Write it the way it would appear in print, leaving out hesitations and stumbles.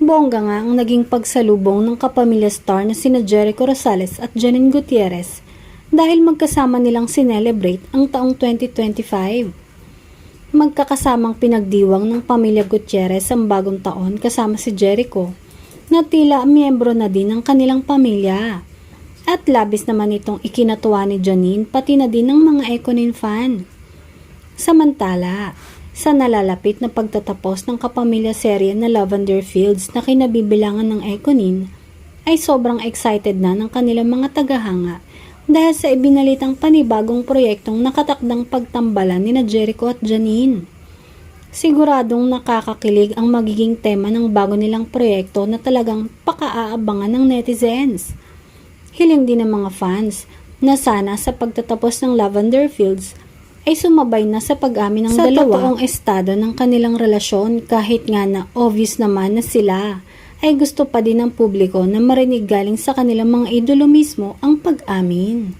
Bongga nga ang naging pagsalubong ng kapamilya star na sina Jericho Rosales at Janine Gutierrez dahil magkasama nilang sinelebrate ang taong 2025. Magkakasamang pinagdiwang ng pamilya Gutierrez ang bagong taon kasama si Jericho na tila miyembro na din ng kanilang pamilya. At labis naman itong ikinatuwa ni Janine pati na din ng mga Econin fan. Samantala, sa nalalapit na pagtatapos ng kapamilya serye na Lavender Fields na kinabibilangan ng Econin, ay sobrang excited na ng kanilang mga tagahanga dahil sa ibinalitang panibagong proyektong nakatakdang pagtambalan ni Jericho at Janine. Siguradong nakakakilig ang magiging tema ng bago nilang proyekto na talagang pakaaabangan ng netizens. Hiling din ng mga fans na sana sa pagtatapos ng Lavender Fields ay sumabay na sa pag-amin ng dalawa sa totoong estado ng kanilang relasyon kahit nga na obvious naman na sila ay gusto pa din ng publiko na marinig galing sa kanilang mga idolo mismo ang pag-amin.